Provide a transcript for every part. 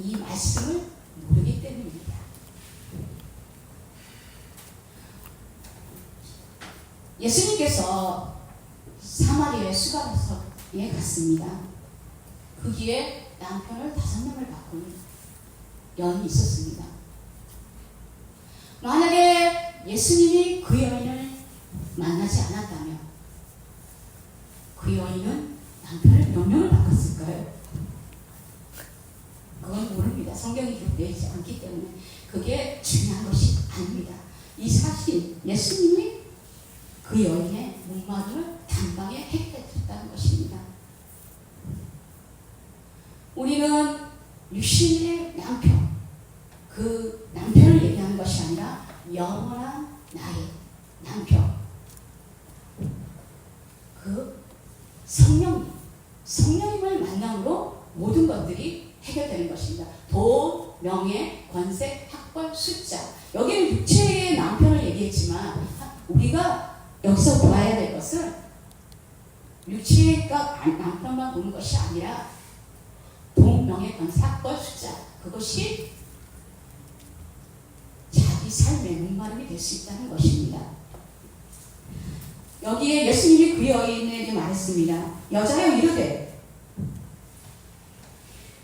이 말씀을 모르기 때문입니다. 예수님께서 사마리아의 수가성에 갔습니다. 거기에 남편을 5명을 바꾼 여인이 있었습니다. 만약에 예수님이 그 여인을 만나지 않았다면 그 여인은 남편을 몇 명을 바꿨을까요? 그건 모릅니다. 성경이 기록되지 않기 때문에 그게 중요한 것이 아닙니다. 이 사실 예수님이 그 여인의 목마름을 단방에 해결했다는 것입니다. 우리는 육신의 남편, 그 남편을 얘기하는 것이 아니라 영원한 나의 남편, 그 성령님을 만남으로 모든 것들이 해결되는 것입니다. 돈, 명예, 권세, 학벌, 숫자. 여기는 육체의 남편을 얘기했지만 우리가 여기서 보아야 될 것은 육체의 남편만 보는 것이 아니라 돈, 명예, 권세, 학벌, 숫자. 그것이 자기 삶의 목마름이 될 수 있다는 것입니다. 여기에 예수님이 그 여인에게 말했습니다. 여자여 이르되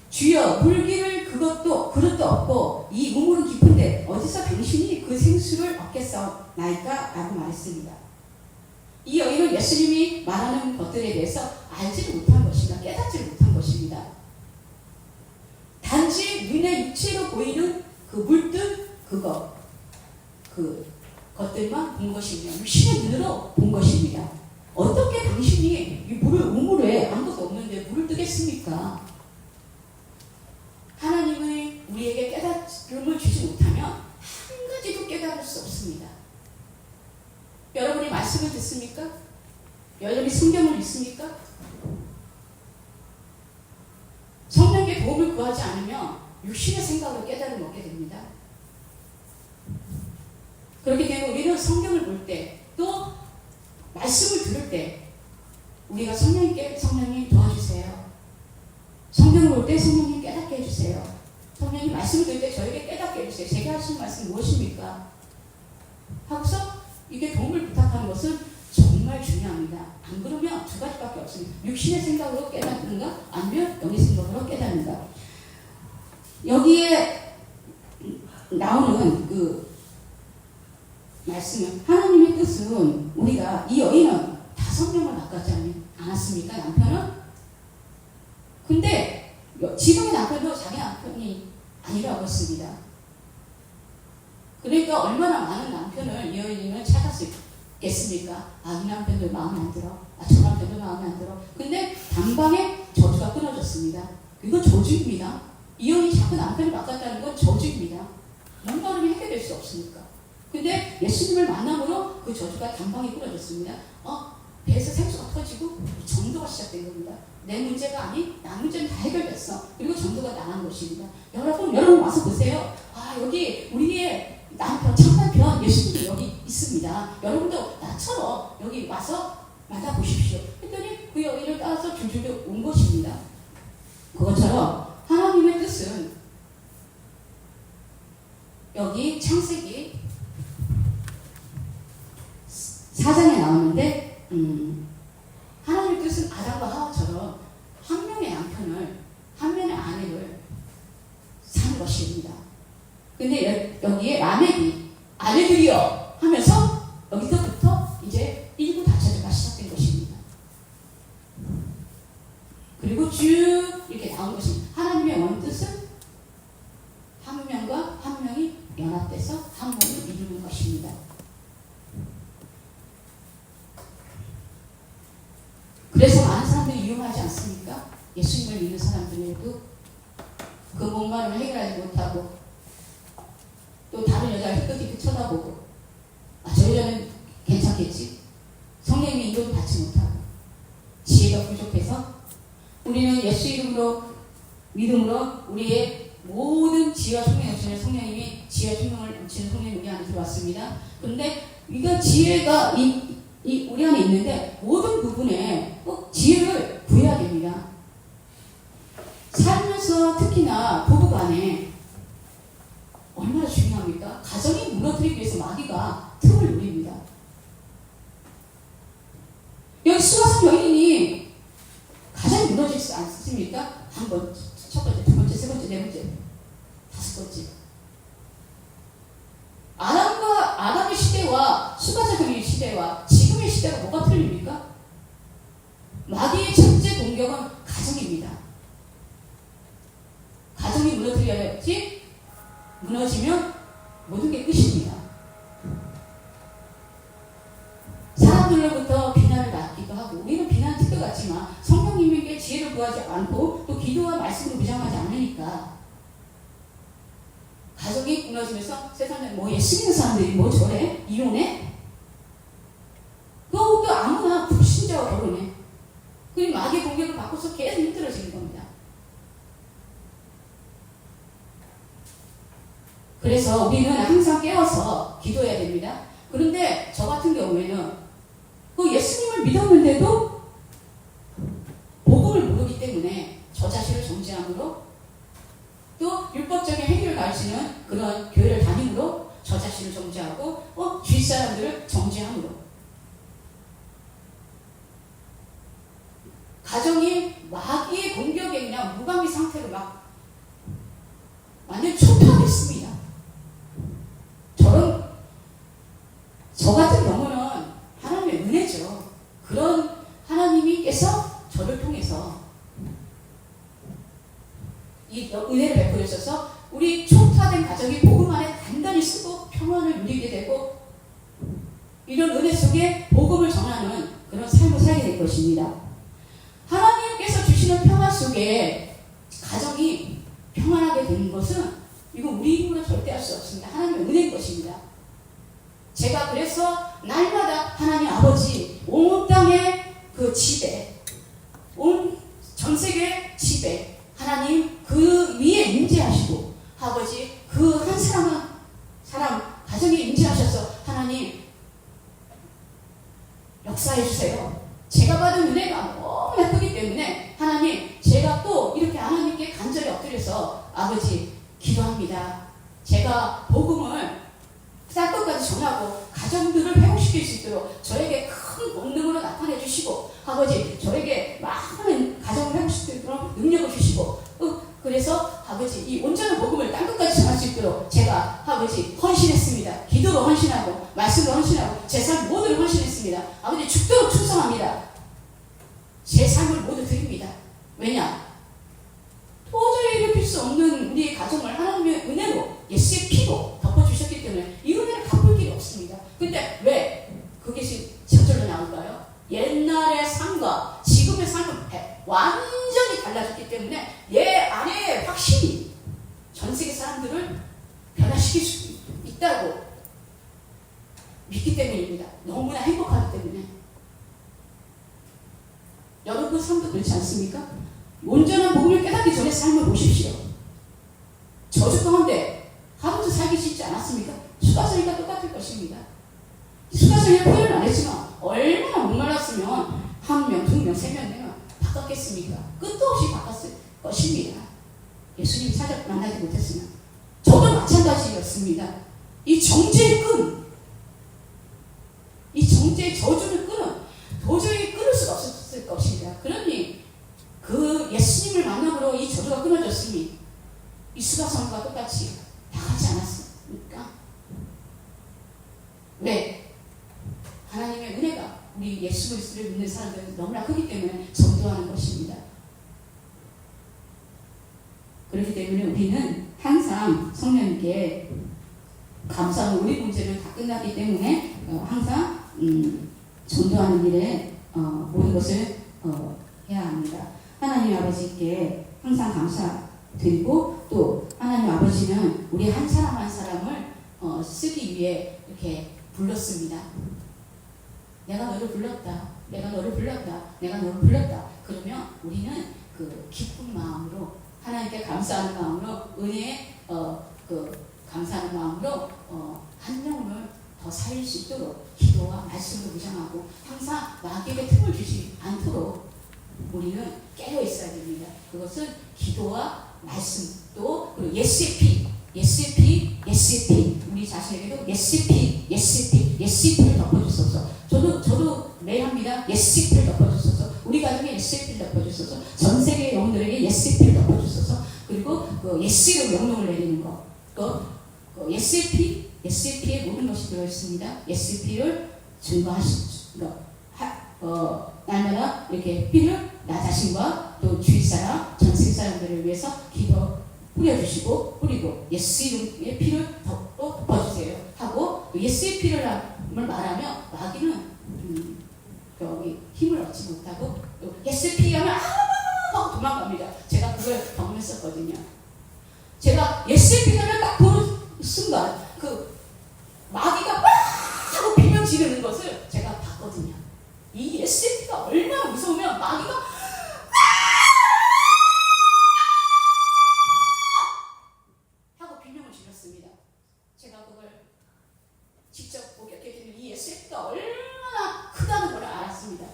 주여 물기를 그릇도 없고 이 우물은 깊은데 어디서 당신이 그 생수를 얻겠사오나이까? 라고 말했습니다. 이 여인은 예수님이 말하는 것들에 대해서 알지를 못한 것입니다. 깨닫지를 못한 것입니다. 단지 눈의 육체로 보이는 그 물든 그것들만 본 것입니다. 육신의 눈으로 본 것입니다. 어떻게 당신이 이 우물에 아무것도 없는데 물을 뜨겠습니까? 하나님이 우리에게 깨달음을 주지 못하면 한 가지도 깨달을 수 없습니다. 여러분이 말씀을 듣습니까? 여러분이 성경을 읽습니까? 성령의 도움을 구하지 않으면 육신의 생각으로 깨달음을 얻게 됩니다. 그렇기 때문에 우리는 성경을 볼 때, 또 말씀을 들을 때 우리가 성령님 도와주세요. 성경을 볼 때 성령님 깨닫게 해주세요. 성령님 말씀을 들을 때 저에게 깨닫게 해주세요. 제가 하신 말씀 무엇입니까? 하고서 이게 도움을 부탁하는 것은 정말 중요합니다. 안 그러면 두 가지밖에 없습니다. 육신의 생각으로 깨닫는가, 아니면 영의 생각으로 깨닫는가. 여기에 나오는 그 말씀은 하나님의 뜻은 우리가 이 여인은 5명을 바꿨지 않았습니까? 남편은? 근데 지금의 남편도 자기 남편이 아니라고 했습니다. 그러니까 얼마나 많은 남편을 이 여인은 찾았겠습니까? 이 남편도 마음에 안 들어. 저 남편도 마음에 안 들어. 근데 단방에 저주가 끊어졌습니다. 이건 저주입니다. 이 여인이 자꾸 남편을 바꿨다는 건 저주입니다. 목마름이 해결될 수 없으니까. 근데 예수님을 만남으로 그 저주가 단방에 끊어졌습니다. 배에서 생수가 터지고 전도가 시작된 겁니다. 내 문제가 아닌 나 문제는 다 해결됐어. 그리고 전도가 나간 것입니다. 여러분 와서 보세요. 여기 우리의 남편, 참남편 예수님이 여기 있습니다. 여러분도 나처럼 여기 와서 만나보십시오. 했더니 그 여인을 따라서 줄줄이 온 것입니다. 그것처럼 하나님의 뜻은 여기 창세기 4장에 나오는데 하나님의 뜻은 아담과 하와처럼 한 명의 남편을, 한 명의 아내를 사는 것입니다. 근데 여기에 라멕이 아내들이여 하면서 여기서부터 이제 일부 다처제가 시작된 것입니다. 그리고 쭉 이렇게 나온 것입니다. 하나님의 원뜻은 한 명과 한 명이 연합돼서 한 몸을 이루는 것입니다. 그래서 많은 사람들이 위험하지 않습니까? 예수님을 믿는 사람들에도 그 목마름을 해결하지 못하고 또 다른 여자를 희끗희끗 쳐다보고 저 여자는 괜찮겠지? 성령님의 인도를 받지 못하고 지혜가 부족해서 우리는 예수 이름으로 믿음으로 우리의 모든 지혜와 총명을 넘치는 성령님이 지혜와 총명을 넘치는 성령이 우리 안에 들어왔습니다. 그런데 이거 지혜가 우리 안에 있는데 모든 부분에 꼭 지혜를 구해야 됩니다. 살면서 특히나 부부가 간에 얼마나 중요합니까? 가정이 무너뜨리기 위해서 마귀가 틈을 노립니다. 여기 수가성 여인이 가정이 무너지지 않습니까? 한 번, 첫 번째, 두 번째, 세 번째, 네 번째, 다섯 번째. 아담의 시대와 수가성의 시대와 지금의 시대가 뭐가 틀립니까? 마귀의 첫째 공격은 가정입니다. 가정이 무너뜨려야지, 무너지면 모든 게 끝입니다. 사람들로부터 비난을 받기도 하고, 우리는 비난 특효 같지만 성령님에게 지혜를 구하지 않고 또 기도와 말씀으로 무장하지 않으니까 가정이 무너지면서 세상에 뭐 예수 믿는 사람들이 뭐 저래? 이혼해? 또 아무나 불신자와 결혼해. 그리고 마귀의 공격을 받고서 계속 힘들어지는 겁니다. 그래서 우리는 항상 깨워서 기도해야 됩니다. 그런데 저 같은 경우에는 그 예수님을 믿었는데도 복음을 모르기 때문에 저 자신을 정죄함으로 또 율법적인 행위를 가르치는 그런 교회를 다니므로 저 자신을 정죄하고 주위 사람들을 정죄함으로 가정이 마귀의 공격에 그냥 무방비 상태로 막 완전 초토화됐습니다. 저 같은 경우는 하나님의 은혜죠. 그런 하나님께서 저를 통해서 이 은혜를 베풀어 주셔서 우리 초토화된 가정이 복음 안에 단단히 쓰고 평안을 누리게 되고 이런 은혜 속에 복음을 전하는 그런 삶을 살게 될 것입니다. 하나님께서 주시는 평안 속에 가정이 평안하게 되는 것은 이건 우리 힘으로 절대 할 수 없습니다. 하나님의 은혜인 것입니다. 제가 그래서 날마다 하나님 아버지 온 땅의 그 지배, 온 전 세계 지배 하나님 그 위에 임재하시고 아버지 그 한 사람 가정에 임재하셔서 하나님 역사해 주세요. 제가 받은 은혜가 너무나 크기 때문에 하나님 제가 또 이렇게 하나님께 간절히 엎드려서 아버지 기도합니다. 제가 복음을 쌀것까지 전하고 가정들을 회복시킬 수 있도록 저에게 큰 권능으로 나타내 주시고 아버지 저에게 많은 가정을 회복시키도록 능력을 주시고 그래서 아버지 이 온전한 복음을 땅끝까지 전할 수 있도록 제가 아버지 헌신했습니다. 기도로 헌신하고 말씀으로 헌신하고 제 삶 모두를 헌신했습니다. 아버지 죽도록 충성합니다. 제 삶을 모두 드립니다. 왜냐? 도저히 일으킬 수 없는 우리의 가정을 하나님의 은혜로 예수의 피로 덮어주셨기 때문에 이 은혜를 갚을 길이 없습니다. 근데 왜 그것이 저절로 나올까요? 옛날의 삶과 지금의 삶은 완전히 달라졌기 때문에 얘 안에 확실히 전 세계 사람들을 변화시킬 수 있다고 믿기 때문입니다. 너무나 행복하기 때문에. 여러분 삶도 그렇지 않습니까? 온전한 복음을 깨닫기 전에 삶을 보십시오. 저주 가운데 하루도 살기 쉽지 않았습니까? 수가성이가 똑같을 것입니다. 수가성이는 표현을 안 했지만 얼마나 목말랐으면 한 명, 두 명, 세 명 되면 바꿨겠습니까? 끝도 없이 바꿨을 것입니다. 예수님이 살짝 만나지 못했으면 저도 마찬가지였습니다. 이 정죄의 끈, 이 정죄의 저주를 끈은 도저히 끊을 수가 없었을 것입니다. 그러니 그 예수님을 만남으로 이 저주가 끊어졌으니 이 수가성과 똑같이 나가지 않았습니까? 왜? 하나님의 은혜가 우리 예수 그리스도를 믿는 사람들은 너무나 크기 때문에 전도하는 것입니다. 그렇기 때문에 우리는 항상 성령님께 감사하고 우리 문제는 다 끝났기 때문에 항상 전도하는 일에 모든 것을 해야 합니다. 하나님 아버지께 항상 감사드리고 또 하나님 아버지는 우리 한 사람 한 사람을 쓰기 위해 이렇게 불렀습니다. 내가 너를 불렀다. 내가 너를 불렀다. 내가 너를 불렀다. 그러면 우리는 그 기쁜 마음으로 하나님께 감사하는 마음으로 은혜에 감사하는 마음으로 한 영혼을 더 살릴 수 있도록 기도와 말씀으로 무장하고 항상 마귀에게 틈을 주지 않도록 우리는 깨어 있어야 됩니다. 그것은 기도와 말씀 또 그리고 예스피, 우리 자신에게도 예스피를 덮어주소서. 저도 매일 합니다. 예스피를 덮어주소서. 우리 가정에 예스피를 덮어주소서. 전 세계 영혼들에게 예스피를 덮어주소서. 그리고 그 예스로 명령을 내리는 것. 그 예스피에 모든 것이 들어있습니다. 예스피를 증거하시고, 날마다 이렇게 피를 나 자신과 또 주위 사람, 전 세계 사람들을 위해서 뿌려주시고, 뿌리고, 예수 이름의 피를 덮어주세요. 하고, 예수의 피를 말하며, 마귀는, 여기 힘을 얻지 못하고, 예수의 피 하면, 하고 도망갑니다. 제가 그걸 경험했었거든요. 제가 예수의 피 하면 딱 보는 순간, 마귀가 막 하고 비명 지르는 것을 제가 봤거든요. 이 예수의 피가 얼마나 무서우면, 마귀가 제가 그걸 직접 목격해 드리면 이 예수의 피가 얼마나 크다는 걸 알았습니다.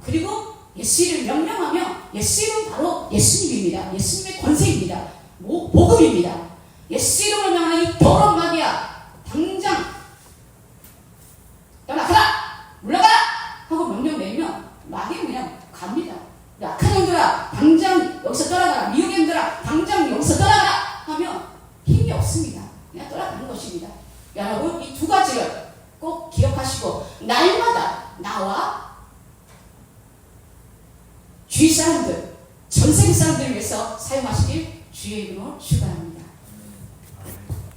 그리고 예수를 명령하며 예수는 바로 예수님입니다. 예수님의 권세입니다. 복음입니다. 예수 이름을 명하는 이 더러운 마귀야, 당장 떠나가라! 물러가라! 하고 명령 내면 마귀는 그냥 갑니다. 악한 영들아 당장 여기서 떠나가라. 미혹의 영들아 당장 여기서 떠나가라 하면 힘이 없습니다. 그냥 떠나가는 것입니다. 여러분 이 두 가지를 꼭 기억하시고 날마다 나와 주위 사람들, 전 세계 사람들을 위해서 사용하시길 주의 이름으로 축원합니다.